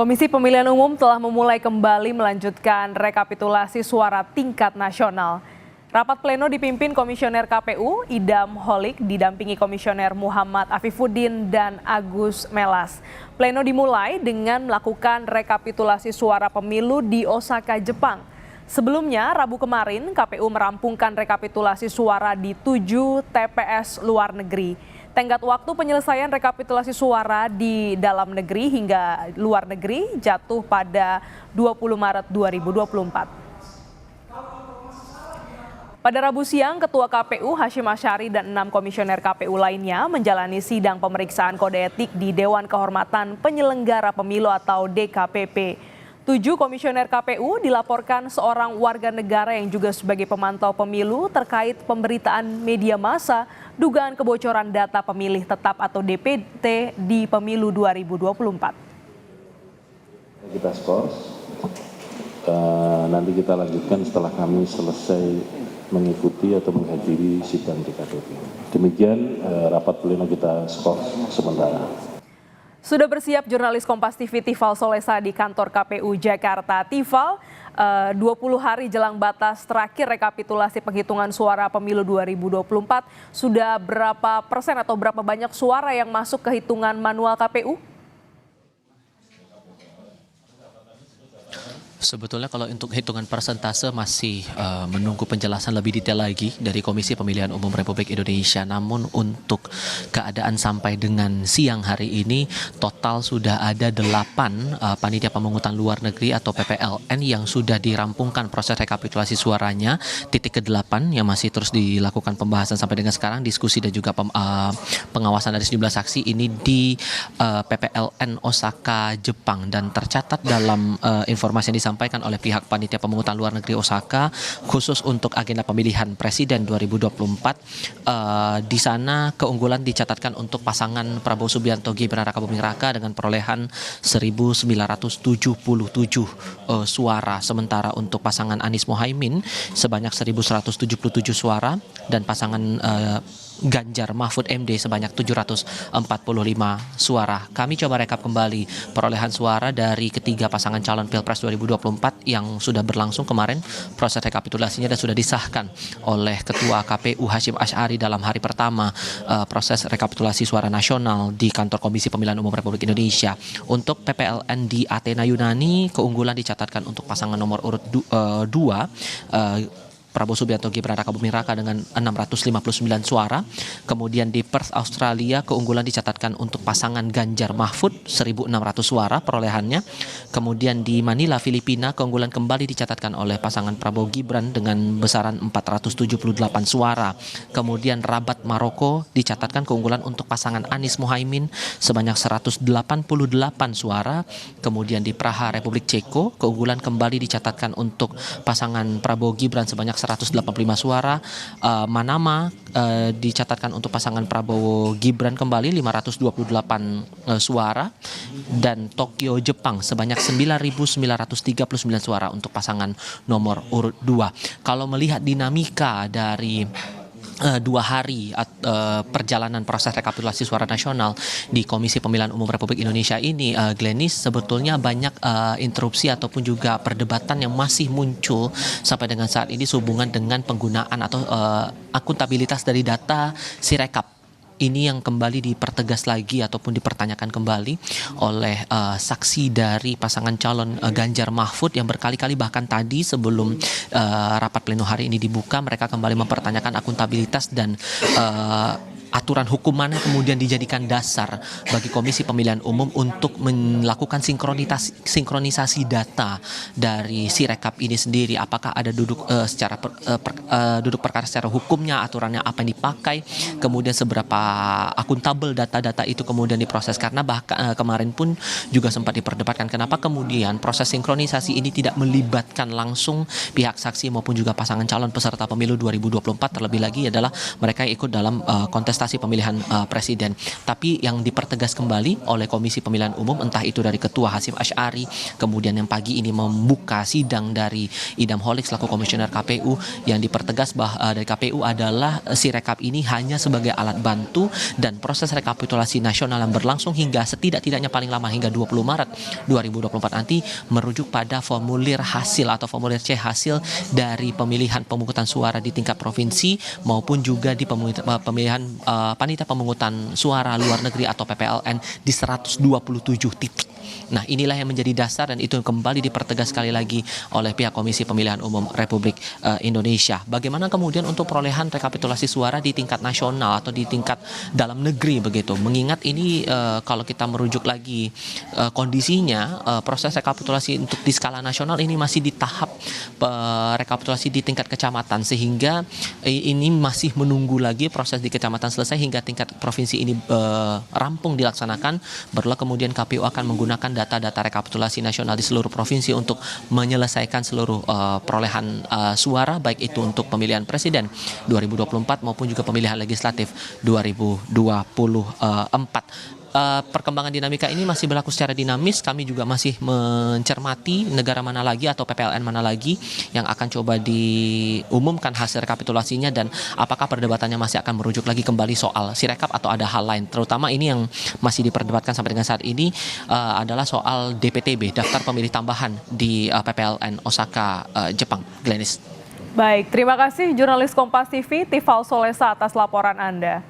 Komisi Pemilihan Umum telah memulai kembali melanjutkan rekapitulasi suara tingkat nasional. Rapat pleno dipimpin Komisioner KPU Idam Holik didampingi Komisioner Muhammad Afifuddin dan Agus Melas. Pleno dimulai dengan melakukan rekapitulasi suara pemilu di Osaka, Jepang. Sebelumnya, Rabu kemarin, KPU merampungkan rekapitulasi suara di 7 TPS luar negeri. Tenggat waktu penyelesaian rekapitulasi suara di dalam negeri hingga luar negeri jatuh pada 20 Maret 2024. Pada Rabu siang, Ketua KPU Hashim Asyari dan 6 komisioner KPU lainnya menjalani sidang pemeriksaan kode etik di Dewan Kehormatan Penyelenggara Pemilu atau DKPP. 7 komisioner KPU dilaporkan seorang warga negara yang juga sebagai pemantau pemilu terkait pemberitaan media massa dugaan kebocoran data pemilih tetap atau DPT di pemilu 2024. Kita skor, nanti kita lanjutkan setelah kami selesai mengikuti atau menghadiri sidang DKPP. Demikian rapat pleno kita skor sementara. Sudah bersiap jurnalis Kompas TV Tifal Solesa di kantor KPU Jakarta. Tifal, 20 hari jelang batas terakhir rekapitulasi penghitungan suara pemilu 2024, sudah berapa persen atau berapa banyak suara yang masuk ke hitungan manual KPU? Sebetulnya kalau untuk hitungan persentase masih menunggu penjelasan lebih detail lagi dari Komisi Pemilihan Umum Republik Indonesia. Namun untuk keadaan sampai dengan siang hari ini total sudah ada 8 panitia pemungutan luar negeri atau PPLN yang sudah dirampungkan proses rekapitulasi suaranya. Titik ke-8 yang masih terus dilakukan pembahasan sampai dengan sekarang, diskusi dan juga pengawasan dari sejumlah saksi ini di PPLN Osaka, Jepang, dan tercatat dalam informasi yang disampaikan oleh pihak panitia pemungutan luar negeri Osaka khusus untuk agenda pemilihan presiden 2024. Di sana keunggulan dicatatkan untuk pasangan Prabowo Subianto Gibran Rakabuming Raka dengan perolehan 1.977 suara, sementara untuk pasangan Anies Mohaimin sebanyak 1.177 suara dan pasangan Ganjar Mahfud MD sebanyak 745 suara. Kami coba rekap kembali perolehan suara dari ketiga pasangan calon Pilpres 2024 yang sudah berlangsung kemarin. Proses rekapitulasinya dan sudah disahkan oleh Ketua KPU Hashim Asyari dalam hari pertama proses rekapitulasi suara nasional di kantor Komisi Pemilihan Umum Republik Indonesia. Untuk PPLN di Athena, Yunani, keunggulan dicatatkan untuk pasangan nomor urut 2 Prabowo Subianto Gibran Rakabuming Raka dengan 659 suara. Kemudian di Perth, Australia, keunggulan dicatatkan untuk pasangan Ganjar Mahfud 1.600 suara perolehannya. Kemudian di Manila, Filipina, keunggulan kembali dicatatkan oleh pasangan Prabowo Gibran dengan besaran 478 suara. Kemudian Rabat, Maroko, dicatatkan keunggulan untuk pasangan Anies Mohaimin sebanyak 188 suara. Kemudian di Praha, Republik Ceko, keunggulan kembali dicatatkan untuk pasangan Prabowo Gibran sebanyak 185 suara. Manama dicatatkan untuk pasangan Prabowo Gibran kembali 528 suara, dan Tokyo, Jepang sebanyak 9.939 suara untuk pasangan nomor urut 2. Kalau melihat dinamika dari 2 hari perjalanan proses rekapitulasi suara nasional di Komisi Pemilihan Umum Republik Indonesia ini, Glenis, sebetulnya banyak interupsi ataupun juga perdebatan yang masih muncul sampai dengan saat ini sehubungan dengan penggunaan atau akuntabilitas dari data Sirekap. Ini yang kembali dipertegas lagi ataupun dipertanyakan kembali oleh saksi dari pasangan calon Ganjar Mahfud yang berkali-kali, bahkan tadi sebelum rapat pleno hari ini dibuka, mereka kembali mempertanyakan akuntabilitas dan aturan hukumannya kemudian dijadikan dasar bagi Komisi Pemilihan Umum untuk melakukan sinkronisasi data dari Sirekap ini sendiri. Apakah ada duduk perkara secara hukumnya, aturannya apa yang dipakai, kemudian seberapa akuntabel data-data itu kemudian diproses. Karena bahkan kemarin pun juga sempat diperdebatkan kenapa kemudian proses sinkronisasi ini tidak melibatkan langsung pihak saksi maupun juga pasangan calon peserta pemilu 2024, terlebih lagi adalah mereka yang ikut dalam kontestasi kontestasi pemilihan presiden. Tapi yang dipertegas kembali oleh Komisi Pemilihan Umum, entah itu dari Ketua Hasyim Asy'ari, kemudian yang pagi ini membuka sidang dari Idam Holik selaku Komisioner KPU, yang dipertegas dari KPU adalah Sirekap ini hanya sebagai alat bantu dan proses rekapitulasi nasional yang berlangsung hingga setidak-tidaknya paling lama hingga 20 Maret 2024 nanti merujuk pada formulir hasil atau formulir C hasil dari pemilihan pemungutan suara di tingkat provinsi maupun juga di pemilihan panitia pemungutan suara luar negeri atau PPLN di 127 titik. Nah, inilah yang menjadi dasar dan itu kembali dipertegas sekali lagi oleh pihak Komisi Pemilihan Umum Republik Indonesia. Bagaimana kemudian untuk perolehan rekapitulasi suara di tingkat nasional atau di tingkat dalam negeri begitu. Mengingat ini kalau kita merujuk lagi kondisinya, proses rekapitulasi untuk di skala nasional ini masih di tahap rekapitulasi di tingkat kecamatan, sehingga ini masih menunggu lagi proses di kecamatan selesai hingga tingkat provinsi ini rampung dilaksanakan. Barulah kemudian KPU akan menggunakan data-data rekapitulasi nasional di seluruh provinsi untuk menyelesaikan seluruh perolehan suara, baik itu untuk pemilihan presiden 2024 maupun juga pemilihan legislatif 2024. Perkembangan dinamika ini masih berlaku secara dinamis. Kami juga masih mencermati negara mana lagi atau PPLN mana lagi yang akan coba diumumkan hasil rekapitulasinya dan apakah perdebatannya masih akan merujuk lagi kembali soal Sirekap atau ada hal lain. Terutama ini yang masih diperdebatkan sampai dengan saat ini adalah soal DPTB, daftar pemilih tambahan di PPLN Osaka, Jepang. Glenis. Baik, terima kasih jurnalis Kompas TV Tifal Solesa atas laporan Anda.